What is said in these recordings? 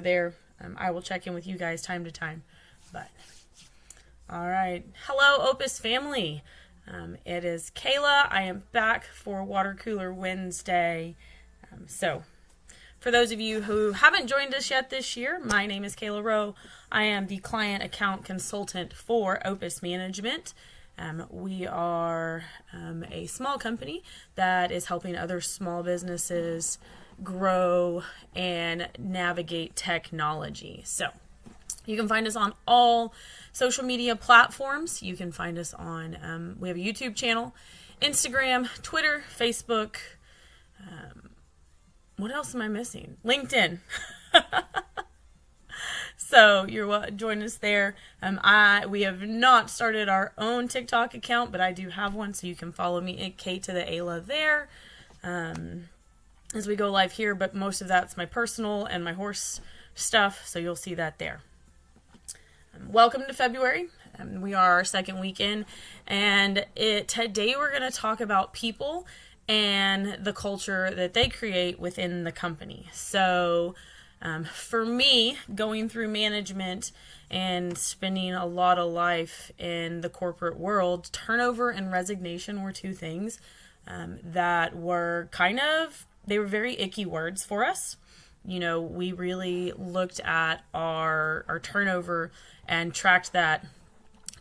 there. I will check in with you guys time to time. But all right, hello Opus family. It is Kayla. I am back for Water Cooler Wednesday. So for those of you who haven't joined us yet this year, my name is Kayla Rowe. I am the client account consultant for Opus Management. We are a small company that is helping other small businesses grow and navigate technology. So you can find us on all social media platforms. You can find us on, we have a YouTube channel, Instagram, Twitter, Facebook. What else am I missing? LinkedIn. So join us there. We have not started our own TikTok account, but I do have one, so you can follow me at K to the Ayla there as we go live here. But most of that's my personal and my horse stuff, so you'll see that there. Welcome to February. We are our second weekend, and today we're going to talk about people and the culture that they create within the company. So for me, going through management and spending a lot of life in the corporate world, turnover and resignation were two things that were they were very icky words for us. You know, we really looked at our turnover and tracked that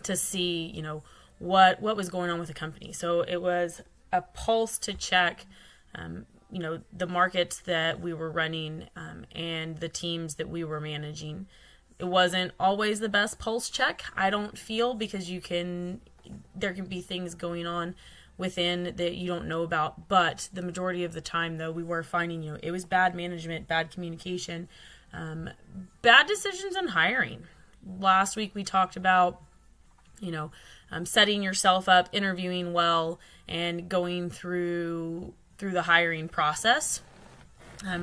to see, you know, what was going on with the company. So it was a pulse to check, you know, the markets that we were running and the teams that we were managing. It wasn't always the best pulse check, I don't feel, because there can be things going on within that you don't know about. But the majority of the time, though, we were finding, you know, it was bad management, bad communication, bad decisions in hiring. Last week we talked about, you know, setting yourself up, interviewing well, and going through the hiring process.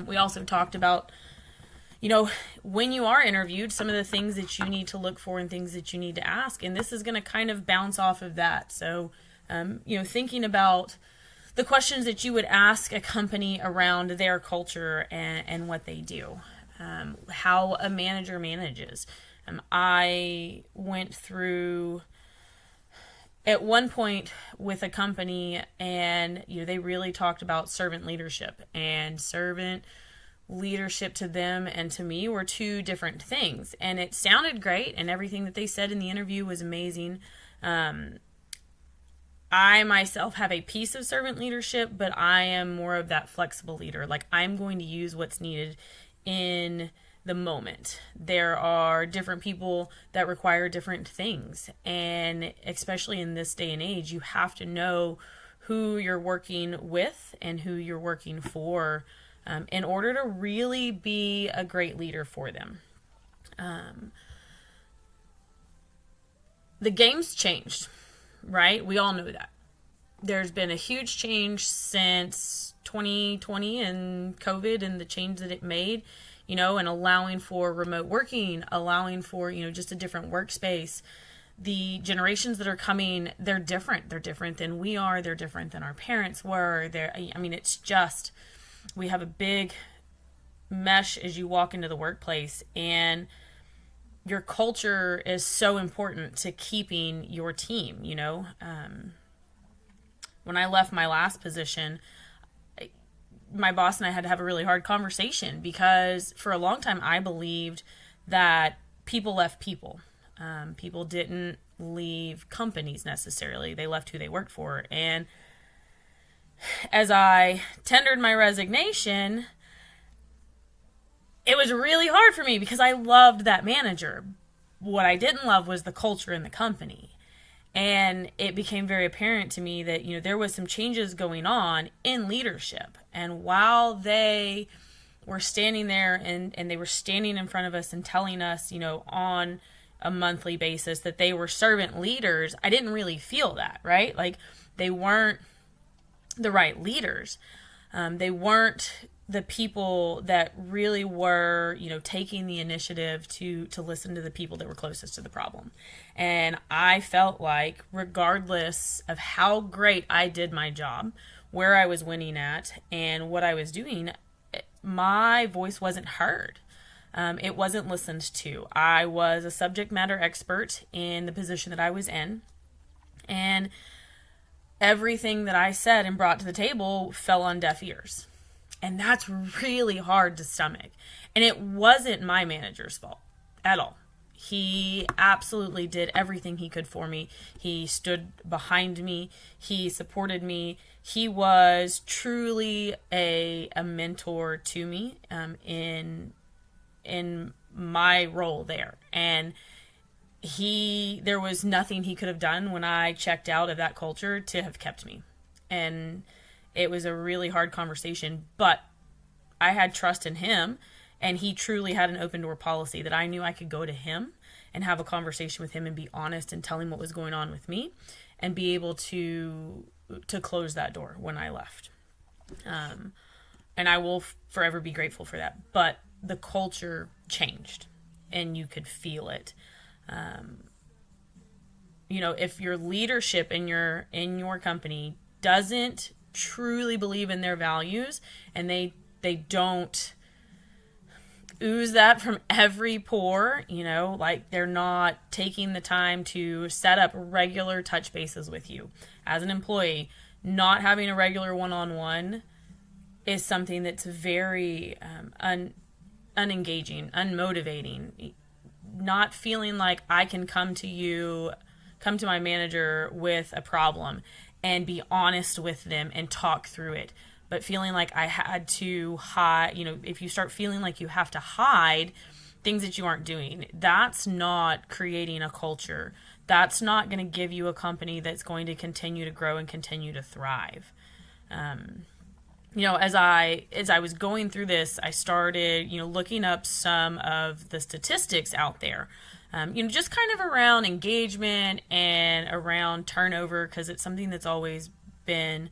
We also talked about, you know, when you are interviewed, some of the things that you need to look for and things that you need to ask. And this is going to kind of bounce off of that. So, you know, thinking about the questions that you would ask a company around their culture and what they do, how a manager manages. I went through at one point with a company, and you know, they really talked about servant leadership, and servant leadership to them and to me were two different things. And it sounded great, and everything that they said in the interview was amazing. I myself have a piece of servant leadership, but I am more of that flexible leader. Like, I'm going to use what's needed in the moment. There are different people that require different things, and especially in this day and age, you have to know who you're working with and who you're working for in order to really be a great leader for them. The game's changed, right? We all know that. There's been a huge change since 2020 and COVID and the change that it made, you know, and allowing for remote working, allowing for, you know, just a different workspace. The generations that are coming, they're different. They're different than we are. They're different than our parents were. It's just, we have a big mesh as you walk into the workplace, and your culture is so important to keeping your team, you know. When I left my last position, my boss and I had to have a really hard conversation, because for a long time I believed that people left people. People didn't leave companies necessarily. They left who they worked for. And as I tendered my resignation, it was really hard for me because I loved that manager. What I didn't love was the culture in the company. And it became very apparent to me that, you know, there was some changes going on in leadership. And while they were standing there and they were standing in front of us and telling us, you know, on a monthly basis that they were servant leaders, I didn't really feel that, right? Like, they weren't the right leaders. They weren't the people that really were, you know, taking the initiative to listen to the people that were closest to the problem. And I felt like, regardless of how great I did my job, where I was winning at, and what I was doing, my voice wasn't heard. it wasn't listened to. I was a subject matter expert in the position that I was in, and everything that I said and brought to the table fell on deaf ears. And that's really hard to stomach. And it wasn't my manager's fault at all. He absolutely did everything he could for me. He stood behind me. He supported me. He was truly a mentor to me in my role there. And there was nothing he could have done when I checked out of that culture to have kept me. And it was a really hard conversation, but I had trust in him, and he truly had an open door policy that I knew I could go to him and have a conversation with him and be honest and tell him what was going on with me and be able to close that door when I left. And I will forever be grateful for that. But the culture changed, and you could feel it. If your leadership in your company doesn't truly believe in their values, and they don't ooze that from every pore, like they're not taking the time to set up regular touch bases with you as an employee, not having a regular one-on-one is something that's very unengaging, unmotivating. Not feeling like I can come to my manager with a problem and be honest with them and talk through it. But feeling like I had to hide, if you start feeling like you have to hide things that you aren't doing, that's not creating a culture. That's not going to give you a company that's going to continue to grow and continue to thrive. As I was going through this, I started, looking up some of the statistics out there, just kind of around engagement and around turnover, because it's something that's always been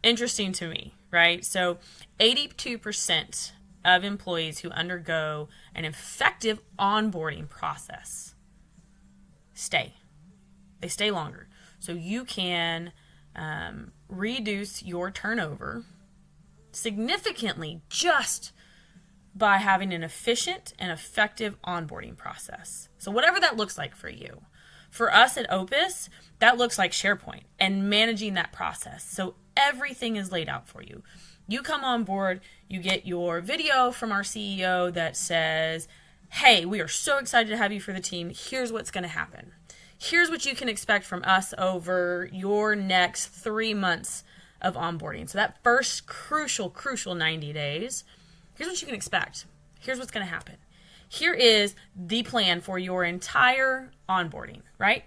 interesting to me, right? So 82% of employees who undergo an effective onboarding process stay. They stay longer. So you can reduce your turnover significantly just by having an efficient and effective onboarding process. So whatever that looks like for you. For us at Opus, that looks like SharePoint and managing that process. So everything is laid out for you. You come on board, you get your video from our CEO that says, hey, we are so excited to have you for the team. Here's what's going to happen. Here's what you can expect from us over your next 3 months of onboarding. So that first crucial 90 days, here's what you can expect. Here's what's going to happen. Here is the plan for your entire onboarding, right?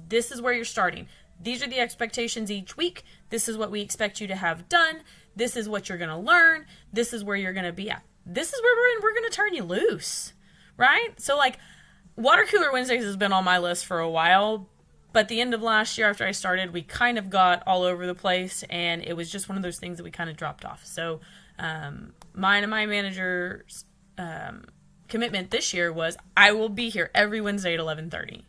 This is where you're starting. These are the expectations each week. This is what we expect you to have done. This is what you're going to learn. This is where you're going to be at. This is where we're going to turn you loose, right? So like Water Cooler Wednesdays has been on my list for a while, but the end of last year after I started, we kind of got all over the place, and it was just one of those things that we kind of dropped off. So mine and my manager's commitment this year was I will be here every Wednesday at 11:30.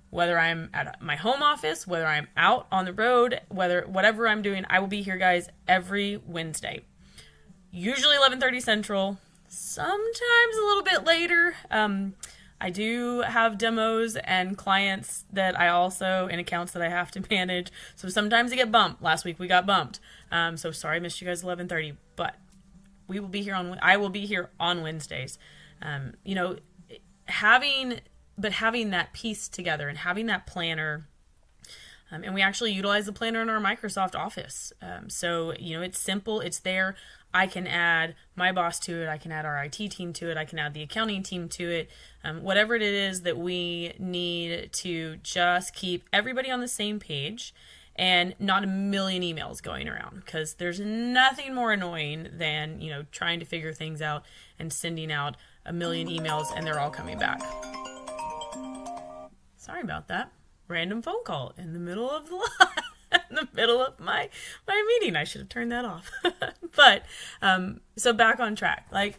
Whether I'm at my home office, whether I'm out on the road, whatever I'm doing, I will be here, guys, every Wednesday. Usually 11:30 Central, sometimes a little bit later. I do have demos and clients that I also, and accounts that I have to manage. So sometimes I get bumped. Last week we got bumped. So sorry I missed you guys 11:30, but I will be here on Wednesdays. Having that piece together and having that planner, and we actually utilize the planner in our Microsoft Office. So it's simple. It's there. I can add my boss to it. I can add our IT team to it. I can add the accounting team to it. Whatever it is that we need to just keep everybody on the same page and not a million emails going around, because there's nothing more annoying than, trying to figure things out and sending out a million emails and they're all coming back. Sorry about that. Random phone call in the middle of in the middle of my meeting. I should have turned that off. But so back on track. Like,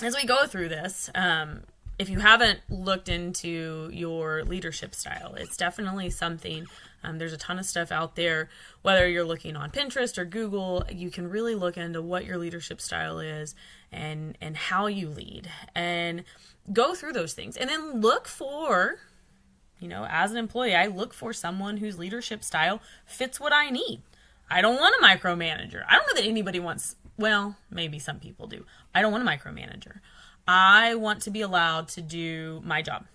as we go through this, if you haven't looked into your leadership style, it's definitely something. There's a ton of stuff out there, whether you're looking on Pinterest or Google, you can really look into what your leadership style is and how you lead, and go through those things. And then look for, as an employee, I look for someone whose leadership style fits what I need. I don't want a micromanager. I don't know that anybody wants, well, maybe some people do. I don't want a micromanager. I want to be allowed to do my job.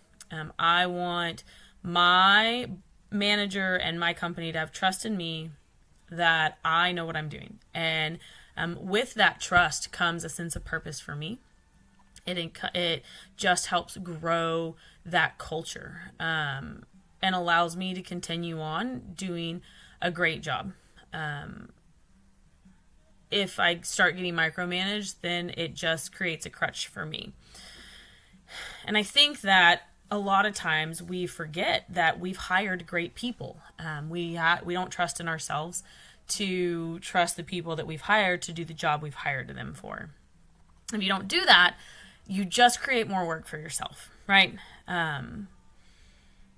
I want my manager and my company to have trust in me that I know what I'm doing. And with that trust comes a sense of purpose for me. It just helps grow that culture and allows me to continue on doing a great job. If I start getting micromanaged, then it just creates a crutch for me. And I think that a lot of times we forget that we've hired great people. We don't trust in ourselves to trust the people that we've hired to do the job we've hired them for. If you don't do that, you just create more work for yourself, right?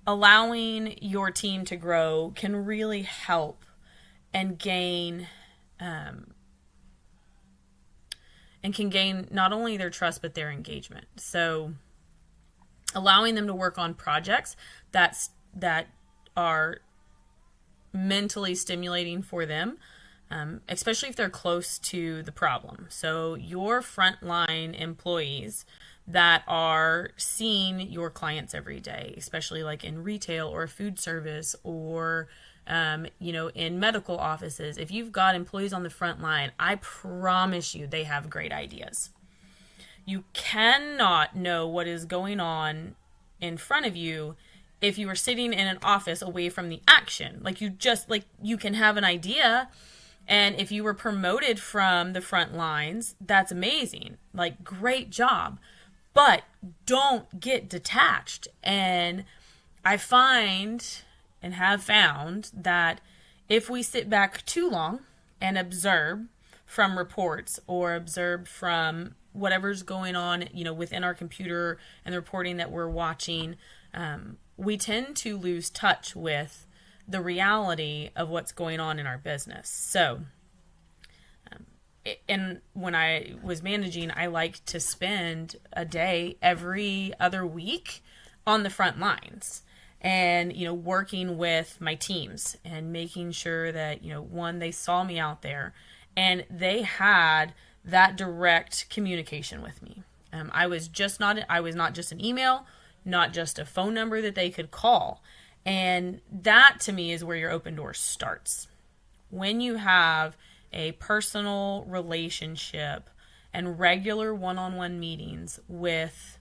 Allowing your team to grow can really help and gain can gain not only their trust but their engagement. So allowing them to work on projects that are mentally stimulating for them, especially if they're close to the problem. So your frontline employees that are seeing your clients every day, especially like in retail or food service or in medical offices, if you've got employees on the front line, I promise you they have great ideas. You cannot know what is going on in front of you if you are sitting in an office away from the action. You can have an idea, and if you were promoted from the front lines, that's amazing. Great job. But don't get detached. And I find and have found that if we sit back too long and observe from reports or observe from whatever's going on, within our computer and the reporting that we're watching, we tend to lose touch with the reality of what's going on in our business. So, and when I was managing, I like to spend a day every other week on the front lines. And, working with my teams and making sure that, one, they saw me out there and they had that direct communication with me. I was not just an email, not just a phone number that they could call. And that to me is where your open door starts. When you have a personal relationship and regular one-on-one meetings with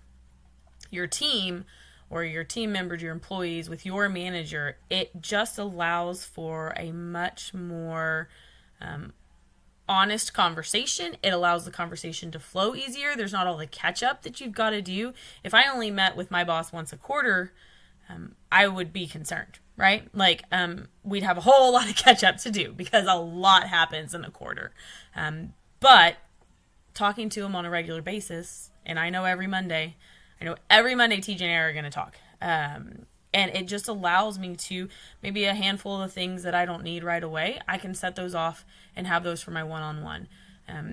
your team, or your team members, your employees, with your manager, it just allows for a much more honest conversation. It allows the conversation to flow easier. There's not all the catch up that you've got to do. If I only met with my boss once a quarter, I would be concerned, right? We'd have a whole lot of catch up to do because a lot happens in a quarter. But talking to him on a regular basis, and I know every Monday TJ and I are going to talk. And it just allows me to, maybe a handful of things that I don't need right away, I can set those off and have those for my one-on-one.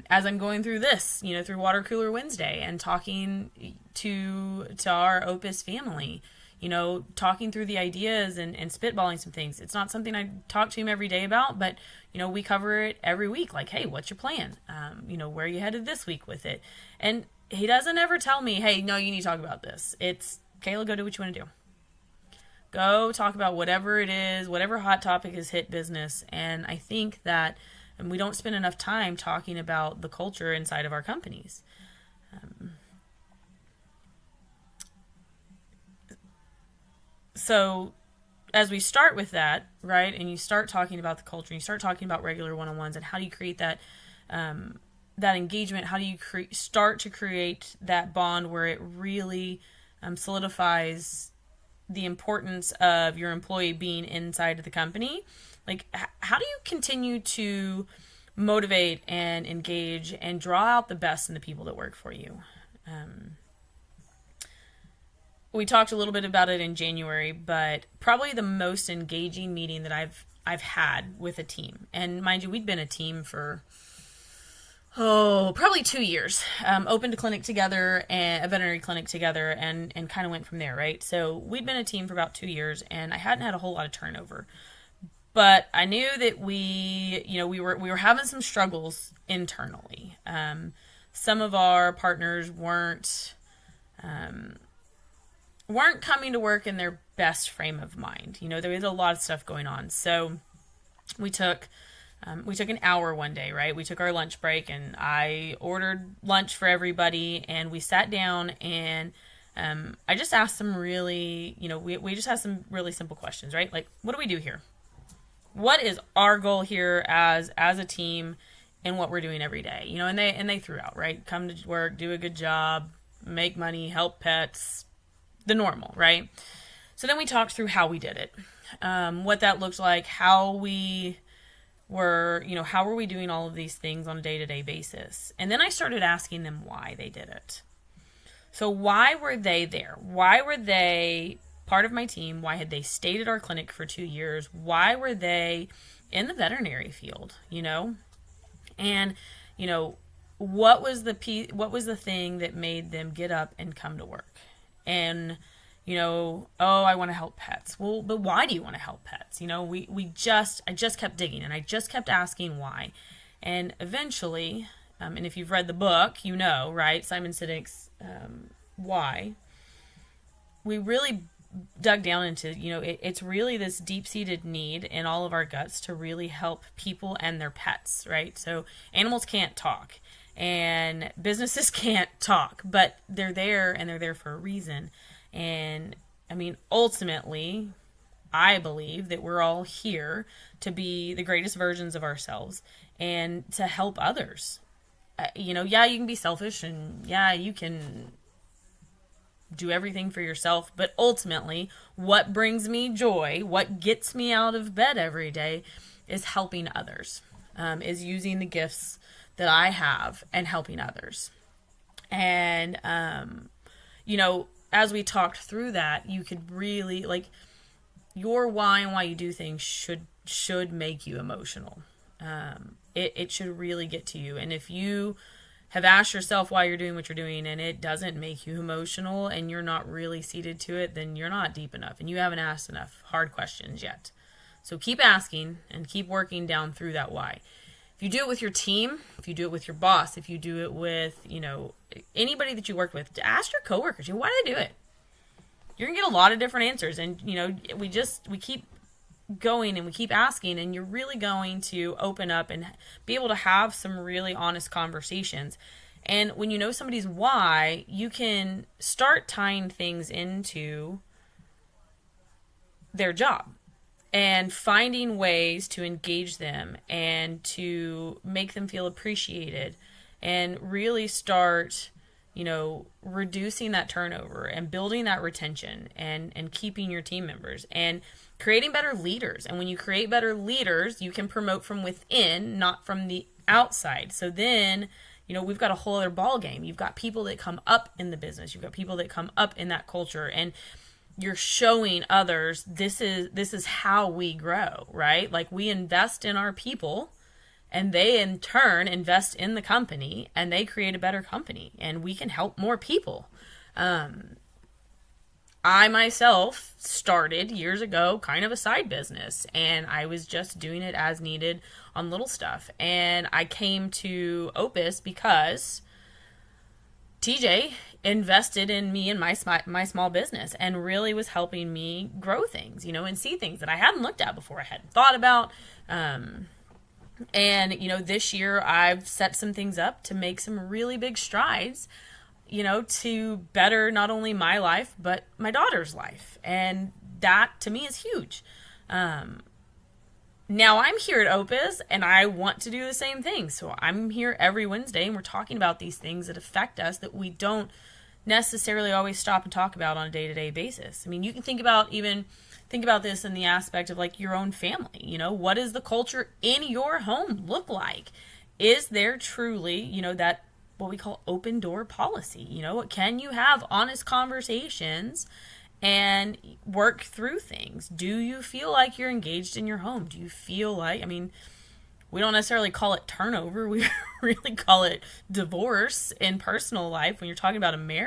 As I'm going through this, through Water Cooler Wednesday and talking to our Opus family, talking through the ideas and spitballing some things. It's not something I talk to him every day about, but, we cover it every week. Hey, what's your plan? Where are you headed this week with it? And he doesn't ever tell me, hey, no, you need to talk about this. It's, Kayla, go do what you want to do. Go talk about whatever it is, whatever hot topic has hit business. And I think that we don't spend enough time talking about the culture inside of our companies. So as we start with that, right, and you start talking about the culture, and you start talking about regular one-on-ones and how do you create that that engagement, how do you start to create that bond where it really solidifies the importance of your employee being inside of the company? How do you continue to motivate and engage and draw out the best in the people that work for you? we talked a little bit about it in January, but probably the most engaging meeting that I've had with a team. And mind you, we'd been a team for probably 2 years. Opened a clinic together, and a veterinary clinic together, and kind of went from there, right? So we'd been a team for about 2 years, and I hadn't had a whole lot of turnover. But I knew that we were having some struggles internally. Some of our partners weren't coming to work in their best frame of mind. There was a lot of stuff going on. So we took an hour one day, right? We took our lunch break, and I ordered lunch for everybody, and we sat down, and I just asked some really, we just asked some really simple questions, right? Like, what do we do here? What is our goal here as a team and what we're doing every day? And they threw out, right? Come to work, do a good job, make money, help pets, the normal, right? So then we talked through how we did it, what that looked like, how we were, how were we doing all of these things on a day-to-day basis? And then I started asking them why they did it. So why were they there? Why were they part of my team? Why had they stayed at our clinic for 2 years? Why were they in the veterinary field, And, what was the thing that made them get up and come to work? And, I want to help pets. Well, but why do you want to help pets? I just kept digging, and I just kept asking why. And eventually, and if you've read the book, right? Simon Sinek's Why. We really dug down into, it's really this deep-seated need in all of our guts to really help people and their pets, right? So animals can't talk, and businesses can't talk, but they're there, and they're there for a reason. And ultimately, I believe that we're all here to be the greatest versions of ourselves and to help others. You can be selfish, and you can do everything for yourself, but ultimately, what brings me joy, what gets me out of bed every day, is helping others, is using the gifts that I have and helping others. And, as we talked through that, you could really, your why and why you do things should make you emotional. It should really get to you. And if you have asked yourself why you're doing what you're doing and it doesn't make you emotional and you're not really seated to it, then you're not deep enough and you haven't asked enough hard questions yet. So keep asking and keep working down through that why. If you do it with your team, if you do it with your boss, if you do it with, anybody that you work with, ask your coworkers, why do they do it? You're going to get a lot of different answers. And, we keep going and we keep asking, and you're really going to open up and be able to have some really honest conversations. And when you know somebody's why, you can start tying things into their job and finding ways to engage them and to make them feel appreciated and really start, reducing that turnover and building that retention and keeping your team members and creating better leaders. And when you create better leaders, you can promote from within, not from the outside. So then, we've got a whole other ball game. You've got people that come up in the business. You've got people that come up in that culture, and you're showing others this is how we grow, right? We invest in our people, and they in turn invest in the company, and they create a better company, and we can help more people. I myself started years ago kind of a side business, and I was just doing it as needed on little stuff. And I came to Opus because TJ invested in me and my small business and really was helping me grow things, and see things that I hadn't looked at before, I hadn't thought about. And, this year I've set some things up to make some really big strides, to better not only my life, but my daughter's life. And that to me is huge. Now I'm here at Opus and I want to do the same thing. So I'm here every Wednesday and we're talking about these things that affect us that we don't necessarily always stop and talk about on a day-to-day basis. You can think about this in the aspect of your own family. What does the culture in your home look like? Is there truly, that what we call open door policy. You know, can you have honest conversations and work through things? Do you feel like you're engaged in your home? Do you feel like, I mean, we don't necessarily call it turnover. We really call it divorce in personal life when you're talking about a marriage.